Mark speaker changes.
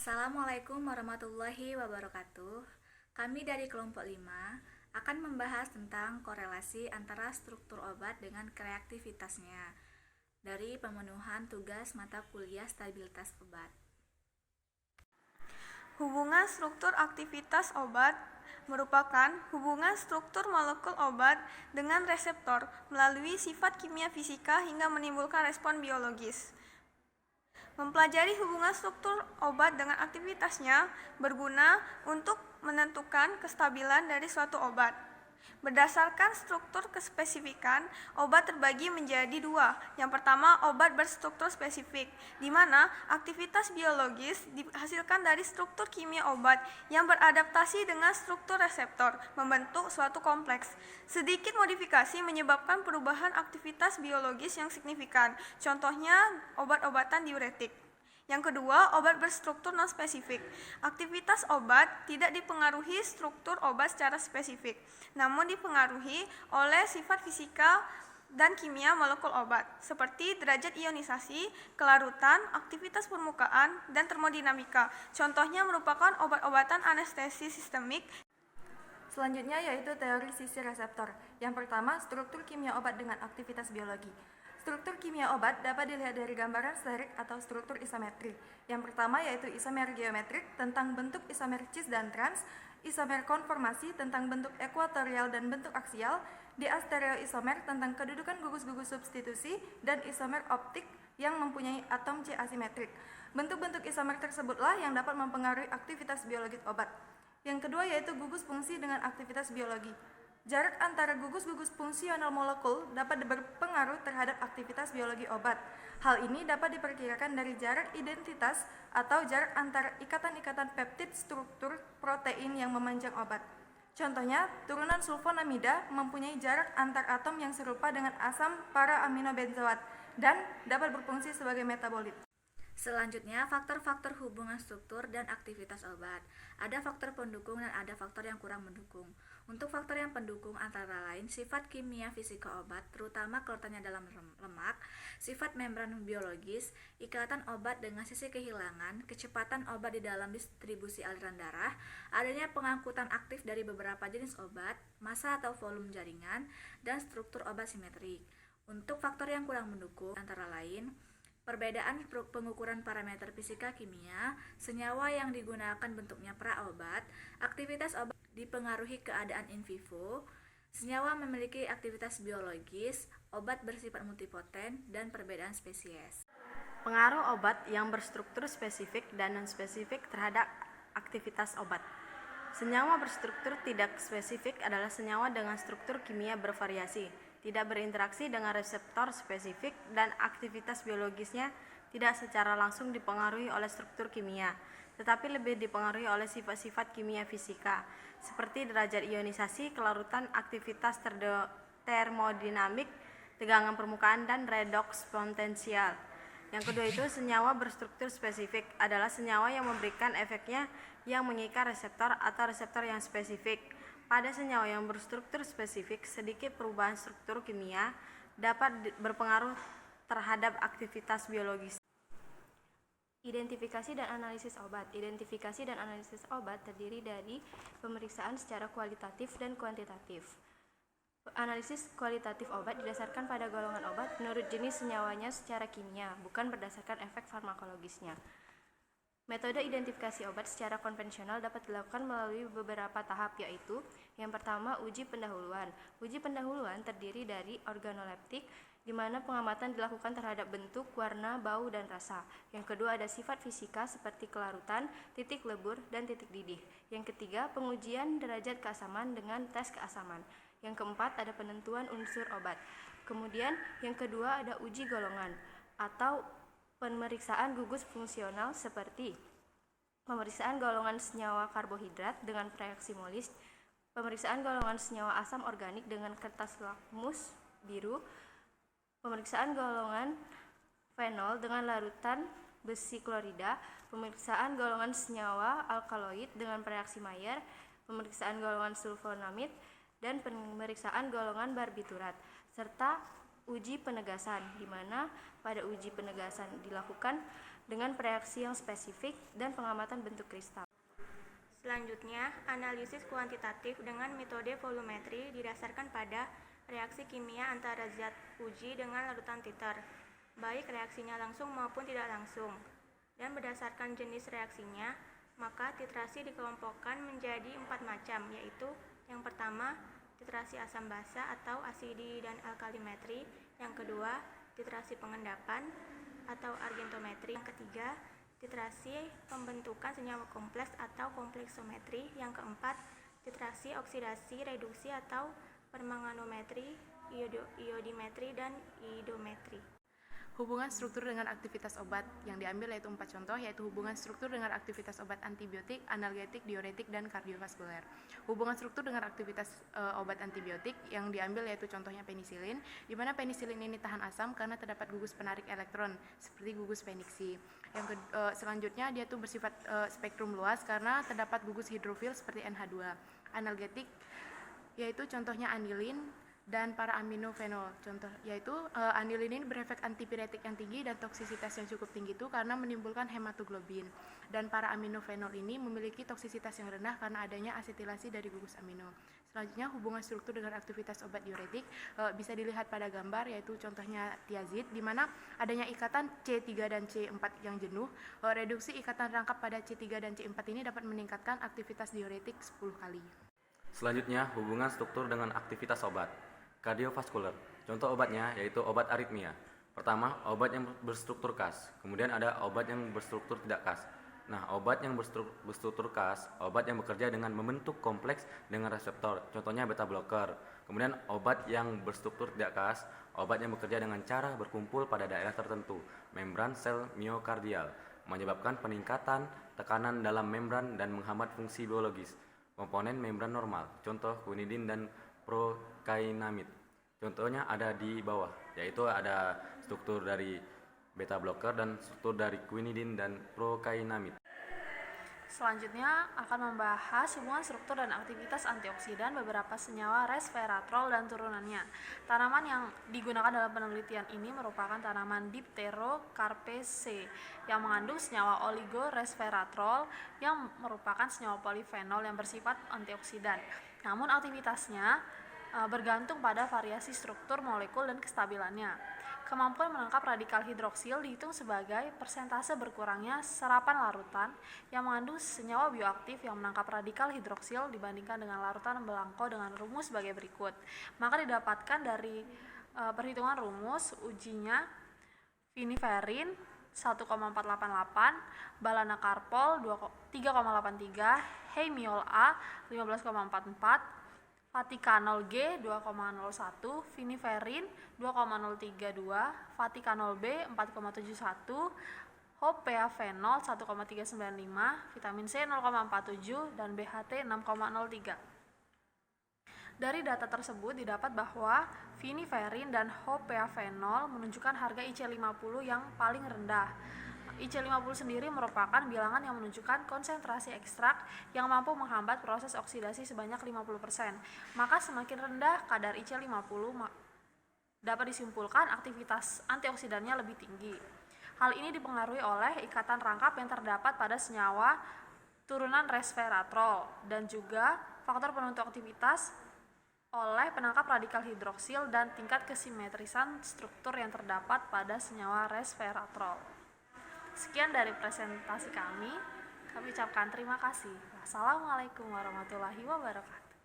Speaker 1: Assalamualaikum warahmatullahi wabarakatuh. Kami dari kelompok 5 akan membahas tentang korelasi antara struktur obat dengan reaktivitasnya dari pemenuhan tugas mata kuliah stabilitas obat.
Speaker 2: Hubungan struktur aktivitas obat merupakan hubungan struktur molekul obat dengan reseptor melalui sifat kimia fisika hingga menimbulkan respon biologis. Mempelajari hubungan struktur obat dengan aktivitasnya berguna untuk menentukan kestabilan dari suatu obat. Berdasarkan struktur kespesifikan, obat terbagi menjadi dua. Yang pertama, obat berstruktur spesifik, di mana aktivitas biologis dihasilkan dari struktur kimia obat yang beradaptasi dengan struktur reseptor, membentuk suatu kompleks. Sedikit modifikasi menyebabkan perubahan aktivitas biologis yang signifikan, contohnya obat-obatan diuretik. Yang kedua, obat berstruktur non-spesifik. Aktivitas obat tidak dipengaruhi struktur obat secara spesifik, namun dipengaruhi oleh sifat fisika dan kimia molekul obat, seperti derajat ionisasi, kelarutan, aktivitas permukaan, dan termodinamika. Contohnya merupakan obat-obatan anestesi sistemik.
Speaker 3: Selanjutnya yaitu teori sisi reseptor. Yang pertama, struktur kimia obat dengan aktivitas biologi. Struktur kimia obat dapat dilihat dari gambaran sterik atau struktur isometri. Yang pertama yaitu isomer geometrik tentang bentuk isomer cis dan trans, isomer konformasi tentang bentuk ekuatorial dan bentuk aksial, diastereoisomer tentang kedudukan gugus-gugus substitusi, dan isomer optik yang mempunyai atom C asimetrik. Bentuk-bentuk isomer tersebutlah yang dapat mempengaruhi aktivitas biologis obat. Yang kedua yaitu gugus fungsi dengan aktivitas biologi. Jarak antara gugus-gugus fungsional molekul dapat berpengaruh terhadap aktivitas biologi obat. Hal ini dapat diperkirakan dari jarak identitas atau jarak antara ikatan-ikatan peptid struktur protein yang memanjang obat. Contohnya, turunan sulfonamida mempunyai jarak antar atom yang serupa dengan asam para-aminobenzoat dan dapat berfungsi sebagai metabolit.
Speaker 1: Selanjutnya, faktor-faktor hubungan struktur dan aktivitas obat. Ada faktor pendukung dan ada faktor yang kurang mendukung. Untuk faktor yang pendukung antara lain sifat kimia fisika obat, terutama kelarutannya dalam lemak, sifat membran biologis, ikatan obat dengan sisi kehilangan, kecepatan obat di dalam distribusi aliran darah, adanya pengangkutan aktif dari beberapa jenis obat, massa atau volume jaringan, dan struktur obat simetrik. Untuk faktor yang kurang mendukung antara lain perbedaan pengukuran parameter fisika kimia, senyawa yang digunakan bentuknya praobat, aktivitas obat dipengaruhi keadaan in vivo, senyawa memiliki aktivitas biologis, obat bersifat multipoten, dan perbedaan spesies.
Speaker 4: Pengaruh obat yang berstruktur spesifik dan non-spesifik terhadap aktivitas obat. Senyawa berstruktur tidak spesifik adalah senyawa dengan struktur kimia bervariasi, tidak berinteraksi dengan reseptor spesifik, dan aktivitas biologisnya tidak secara langsung dipengaruhi oleh struktur kimia, tetapi lebih dipengaruhi oleh sifat-sifat kimia fisika, seperti derajat ionisasi, kelarutan, aktivitas termodinamik, tegangan permukaan, dan redoks potensial. Yang kedua itu senyawa berstruktur spesifik adalah senyawa yang memberikan efeknya yang mengikat reseptor atau reseptor yang spesifik. Pada senyawa yang berstruktur spesifik, sedikit perubahan struktur kimia dapat berpengaruh terhadap aktivitas biologis.
Speaker 5: Identifikasi dan analisis obat. Identifikasi dan analisis obat terdiri dari pemeriksaan secara kualitatif dan kuantitatif. Analisis kualitatif obat didasarkan pada golongan obat menurut jenis senyawanya secara kimia, bukan berdasarkan efek farmakologisnya. Metode identifikasi obat secara konvensional dapat dilakukan melalui beberapa tahap, yaitu yang pertama, uji pendahuluan. Uji pendahuluan terdiri dari organoleptik, di mana pengamatan dilakukan terhadap bentuk, warna, bau, dan rasa. Yang kedua, ada sifat fisika seperti kelarutan, titik lebur, dan titik didih. Yang ketiga, pengujian derajat keasaman dengan tes keasaman. Yang keempat, ada penentuan unsur obat. Kemudian, yang kedua, ada uji golongan atau pemeriksaan gugus fungsional seperti pemeriksaan golongan senyawa karbohidrat dengan reaksi Molis, pemeriksaan golongan senyawa asam organik dengan kertas lakmus biru, pemeriksaan golongan fenol dengan larutan besi klorida, pemeriksaan golongan senyawa alkaloid dengan reaksi Mayer, pemeriksaan golongan sulfonamid, dan pemeriksaan golongan barbiturat, serta uji penegasan, di mana pada uji penegasan dilakukan dengan reaksi yang spesifik dan pengamatan bentuk kristal.
Speaker 2: Selanjutnya, analisis kuantitatif dengan metode volumetri didasarkan pada reaksi kimia antara zat uji dengan larutan titer, baik reaksinya langsung maupun tidak langsung. Dan berdasarkan jenis reaksinya, maka titrasi dikelompokkan menjadi 4 macam, yaitu yang pertama, titrasi asam basa atau asidi dan alkalimetri, yang kedua, titrasi pengendapan atau argentometri, yang ketiga, titrasi pembentukan senyawa kompleks atau kompleksometri, yang keempat, titrasi oksidasi reduksi atau permanganometri, iodimetri, dan iodometri.
Speaker 6: Hubungan struktur dengan aktivitas obat yang diambil yaitu 4 contoh, yaitu hubungan struktur dengan aktivitas obat antibiotik, analgetik, diuretik, dan kardiovaskuler. Hubungan struktur dengan aktivitas obat antibiotik yang diambil yaitu contohnya penisilin, di mana penisilin ini tahan asam karena terdapat gugus penarik elektron seperti gugus Fenixi. Selanjutnya dia tuh bersifat spektrum luas karena terdapat gugus hidrofil seperti NH2. Analgetik yaitu contohnya anilin dan para aminofenol. Contoh yaitu anilin ini berefek antipiretik yang tinggi dan toksisitas yang cukup tinggi itu karena menimbulkan hematoglobin. Dan para aminofenol ini memiliki toksisitas yang rendah karena adanya asetilasi dari gugus amino. Selanjutnya, hubungan struktur dengan aktivitas obat diuretik bisa dilihat pada gambar, yaitu contohnya tiazid, di mana adanya ikatan C3 dan C4 yang jenuh. Reduksi ikatan rangkap pada C3 dan C4 ini dapat meningkatkan aktivitas diuretik 10 kali.
Speaker 7: Selanjutnya, hubungan struktur dengan aktivitas obat. Kardiovaskuler, contoh obatnya yaitu obat aritmia. Pertama, obat yang berstruktur kas, kemudian ada obat yang berstruktur tidak kas. Nah, obat yang berstruktur kas, obat yang bekerja dengan membentuk kompleks dengan reseptor, contohnya beta blocker. Kemudian obat yang berstruktur tidak kas, obat yang bekerja dengan cara berkumpul pada daerah tertentu, membran sel miokardial, menyebabkan peningkatan tekanan dalam membran dan menghambat fungsi biologis. Komponen membran normal, contoh quinidin dan prokainamid. Contohnya ada di bawah, yaitu ada struktur dari beta blocker dan struktur dari quinidin dan prokainamid.
Speaker 8: Selanjutnya akan membahas hubungan struktur dan aktivitas antioksidan beberapa senyawa resveratrol dan turunannya. Tanaman yang digunakan dalam penelitian ini merupakan tanaman Dipterocarpaceae yang mengandung senyawa oligoresveratrol yang merupakan senyawa polifenol yang bersifat antioksidan. Namun aktivitasnya bergantung pada variasi struktur molekul dan kestabilannya. Kemampuan menangkap radikal hidroksil dihitung sebagai persentase berkurangnya serapan larutan yang mengandung senyawa bioaktif yang menangkap radikal hidroksil dibandingkan dengan larutan belangko dengan rumus sebagai berikut. Maka didapatkan dari perhitungan rumus ujinya viniferin 1,488, balanakarpol 3,83, heimiol A 15,44, Vatikanol G 2,01, viniferin 2,032, Vatikanol B 4,71, hopeafenol 1,395, vitamin C 0,47, dan BHT 6,03. Dari data tersebut didapat bahwa viniferin dan hopeafenol menunjukkan harga IC50 yang paling rendah. IC50 sendiri merupakan bilangan yang menunjukkan konsentrasi ekstrak yang mampu menghambat proses oksidasi sebanyak 50%. Maka semakin rendah kadar IC50 dapat disimpulkan aktivitas antioksidannya lebih tinggi. Hal ini dipengaruhi oleh ikatan rangkap yang terdapat pada senyawa turunan resveratrol dan juga faktor penentu aktivitas oleh penangkap radikal hidroksil dan tingkat kesimetrisan struktur yang terdapat pada senyawa resveratrol. Sekian dari presentasi kami ucapkan terima kasih. Wassalamualaikum warahmatullahi wabarakatuh.